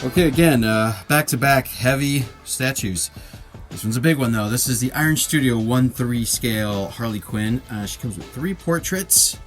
Okay, again, back-to-back heavy statues. This one's a big one, though. This is the Iron Studio 1/3 scale Harley Quinn. She comes with 3 portraits,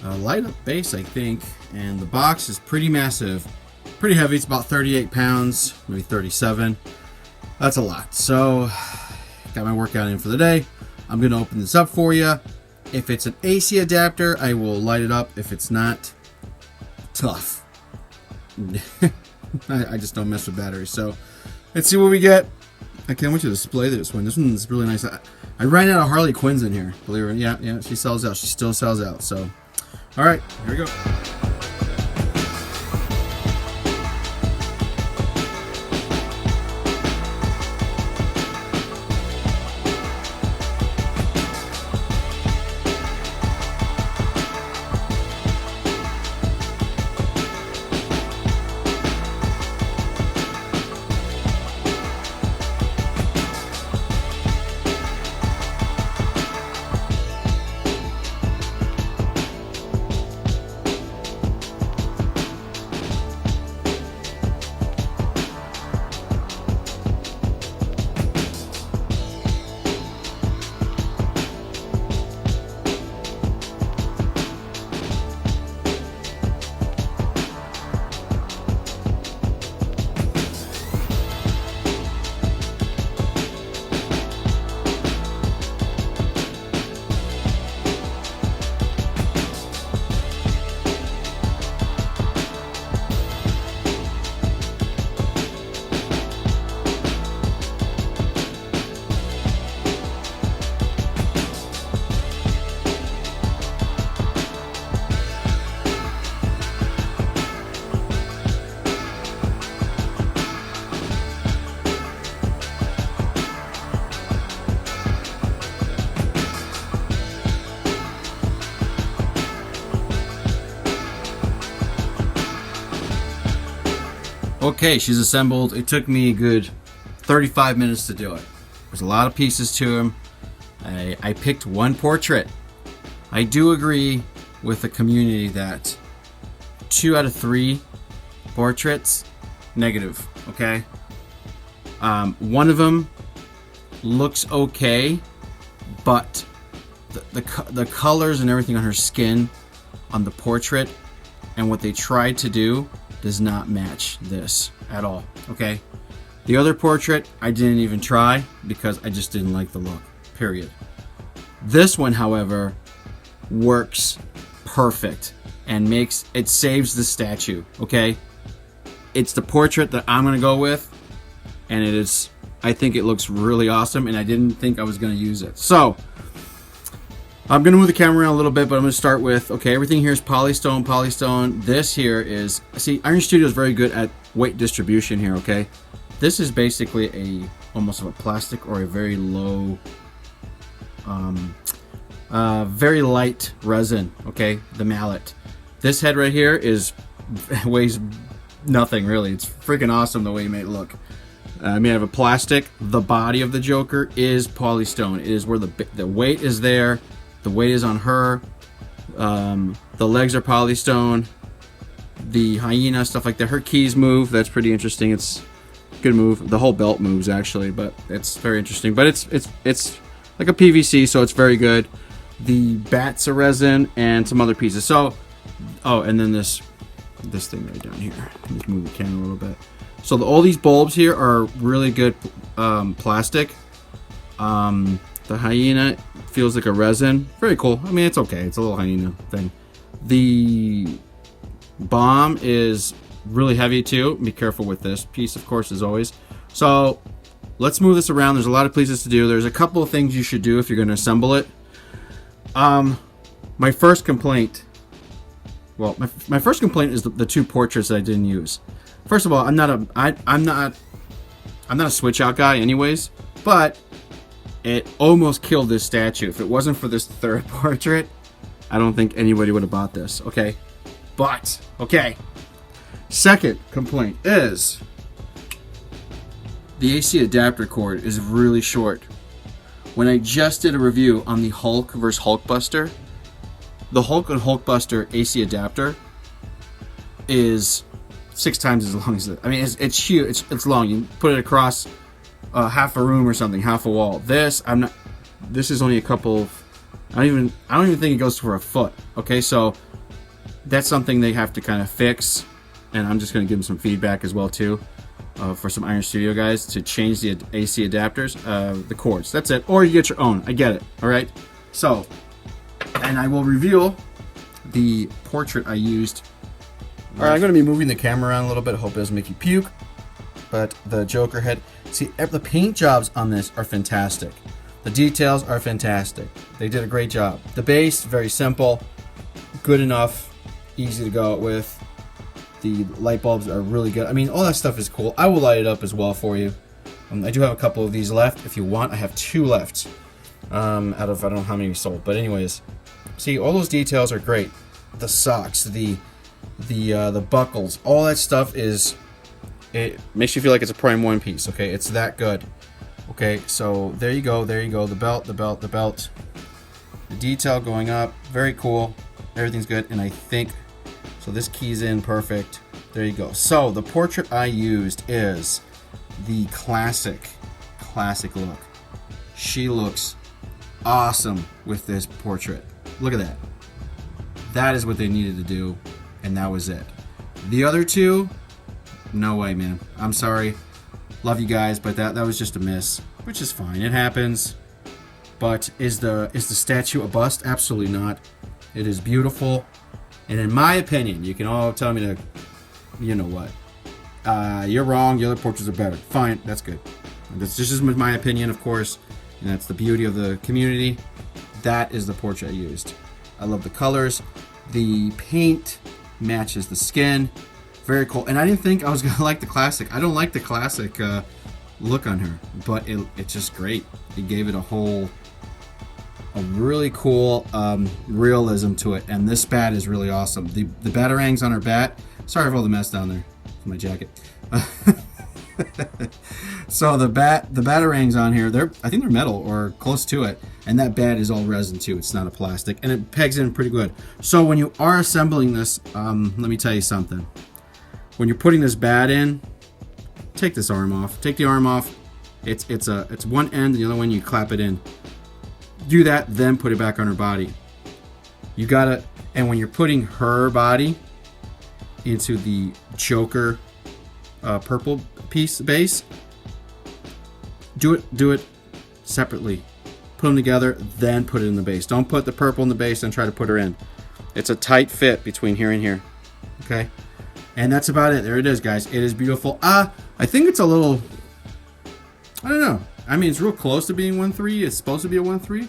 a light-up base, I think, and the box is pretty massive. Pretty heavy. It's about 38 pounds, maybe 37. That's a lot. So, got my workout in for the day. I'm going to open this up for you. If it's an AC adapter, I will light it up. If it's not, tough. I just don't mess with batteries. So let's see what we get. I can't wait to display this one. This one's really nice. I ran out of Harley Quinns in here. Believe it or not. Yeah, she sells out. She still sells out. So, all right, here we go. Okay, she's assembled. It took me a good 35 minutes to do it. There's a lot of pieces to him. I picked one portrait. I do agree with the community that 2 out of 3 portraits, negative, okay? One of them looks okay, but the colors and everything on her skin on the portrait and what they tried to do does not match this at all, okay? The other portrait, I didn't even try because I just didn't like the look, period. This one, however, works perfect and saves the statue, okay? It's the portrait that I'm gonna go with, and I think it looks really awesome, and I didn't think I was gonna use it. So, I'm going to move the camera around a little bit, but I'm going to start with, okay, everything here is polystone. This here is, see, Iron Studio is very good at weight distribution here, okay? This is basically almost of a plastic or a very low, very light resin, okay? The mallet. This head right here weighs nothing, really. It's freaking awesome the way you made it look. I mean, I have a plastic. The body of the Joker is polystone. It is where the weight is there. The weight is on her. The legs are polystone. The hyena, stuff like that. Her keys move. That's pretty interesting. It's a good move. The whole belt moves actually, but it's very interesting. But it's like a PVC, so it's very good. The bats are resin and some other pieces. So, oh, and then this thing right down here. Just move the camera a little bit. So all these bulbs here are really good plastic. The hyena feels like a resin. Very cool. I mean, it's okay. It's a little hyena thing. The bomb is really heavy too. Be careful with this piece, of course, as always. So let's move this around. There's a lot of places to do. There's a couple of things you should do if you're going to assemble it. My first complaint. Well, my first complaint is the 2 portraits that I didn't use. First of all, I'm not a switch out guy, anyways. But it almost killed this statue. If it wasn't for this 3rd portrait, I don't think anybody would have bought this. Okay, but okay. Second complaint is the AC adapter cord is really short. When I just did a review on the Hulk vs. Hulkbuster, the Hulk and Hulkbuster AC adapter is 6 times as long as it. I mean, it's huge. It's long. You put it across half a room or something, half a wall. This is only a couple of, I don't even think it goes for a foot. Okay, so that's something they have to kind of fix, and I'm just going to give them some feedback as well too, for some Iron Studio guys to change the AC adapters, the cords. That's it. Or you get your own. I get it. All right. So, and I will reveal the portrait I used. All right, I'm going to be moving the camera around a little bit. I hope it doesn't make you puke. But the Joker head. See, the paint jobs on this are fantastic. The details are fantastic. They did a great job. The base, very simple, good enough, easy to go out with. The light bulbs are really good. I mean, all that stuff is cool. I will light it up as well for you. I do have a couple of these left. If you want, I have 2 left. Out of, I don't know how many we sold. But anyways, see, all those details are great. The socks, the buckles, all that stuff it makes you feel like it's a Prime 1 piece. Okay, it's that good. Okay, so there you go, the belt, the detail going up, very cool, everything's good, and I think, so this keys in perfect, there you go. So the portrait I used is the classic look. She looks awesome with this portrait. Look at that. That is what they needed to do, and that was it. The other 2, no way, man. I'm sorry. Love you guys, but that was just a miss, which is fine. It happens. But is the statue a bust? Absolutely not. It is beautiful, and in my opinion, you can all tell me to, you know what? You're wrong. The other portraits are better. Fine, that's good. That's just my opinion, of course, and that's the beauty of the community. That is the portrait I used. I love the colors. The paint matches the skin. Very cool. And I didn't think I was gonna like the classic. I don't like the classic look on her, but it's just great. It gave it a really cool realism to it. And this bat is really awesome. The batarangs on her bat. Sorry for all the mess down there. For my jacket. So the batarangs on here, I think they're metal or close to it, and that bat is all resin too. It's not a plastic, and it pegs in pretty good. So when you are assembling this, let me tell you something. When you're putting this bat in, take this arm off. Take the arm off. It's one end, and the other one you clap it in. Do that, then put it back on her body. You gotta, and when you're putting her body into the Joker purple piece base, do it separately. Put them together, then put it in the base. Don't put the purple in the base and try to put her in. It's a tight fit between here and here. Okay? And that's about it. There it is, guys. It is beautiful. I think it's a little, I don't know. I mean, it's real close to being 1/3. It's supposed to be a 1/3.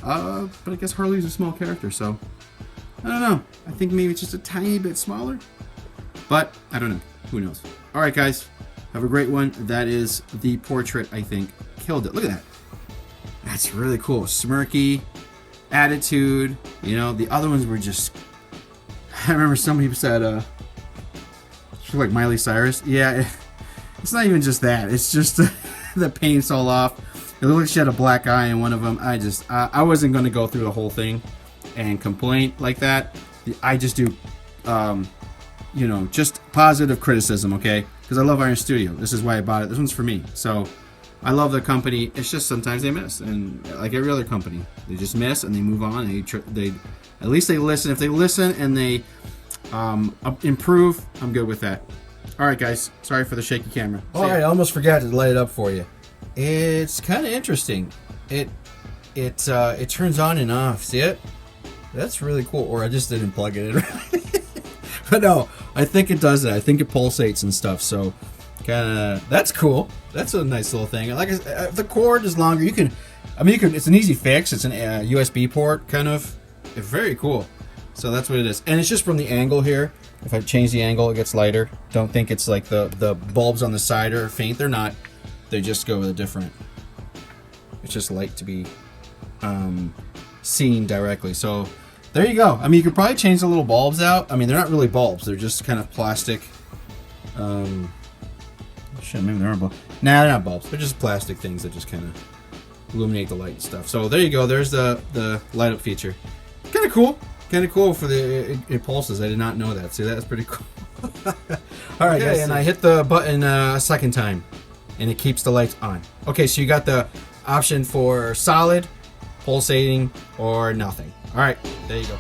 But I guess Harley's a small character, so I don't know. I think maybe it's just a tiny bit smaller. But I don't know. Who knows? All right, guys. Have a great one. That is the portrait, I think. Killed it. Look at that. That's really cool. Smirky attitude. You know, the other ones were just, I remember somebody said, she looked like Miley Cyrus. Yeah, it's not even just that. It's just the paint's all off. It looked like she had a black eye in one of them. I wasn't going to go through the whole thing and complain like that. I just do, you know, just positive criticism, okay? Because I love Iron Studio. This is why I bought it. This one's for me. So I love the company. It's just sometimes they miss, and like every other company, they just miss and they move on. They at least they listen. If they listen and they improve, I'm good with that. All right, guys. Sorry for the shaky camera. All right, I almost forgot to light it up for you. It's kind of interesting. It turns on and off. See it? That's really cool. Or I just didn't plug it in. But no, I think it does that. I think it pulsates and stuff. So kind of, that's cool. That's a nice little thing. Like if the cord is longer, you can. It's an easy fix. It's an USB port, kind of. It's very cool. So that's what it is, and it's just from the angle here. If I change the angle, it gets lighter. Don't think it's like the bulbs on the side are faint. They're not. They just go with a different. It's just light to be seen directly. So there you go. I mean, you could probably change the little bulbs out. I mean, they're not really bulbs. They're just kind of plastic. Shit, maybe they are bulbs. Nah, they're not bulbs. They're just plastic things that just kind of illuminate the light and stuff. So there you go. There's the light up feature. Kind of cool. Kind of cool for it pulses. I did not know that. See, that's pretty cool. All right, Okay, guys. and I hit the button a second time, and it keeps the lights on. Okay, so you got the option for solid, pulsating, or nothing. All right, there you go.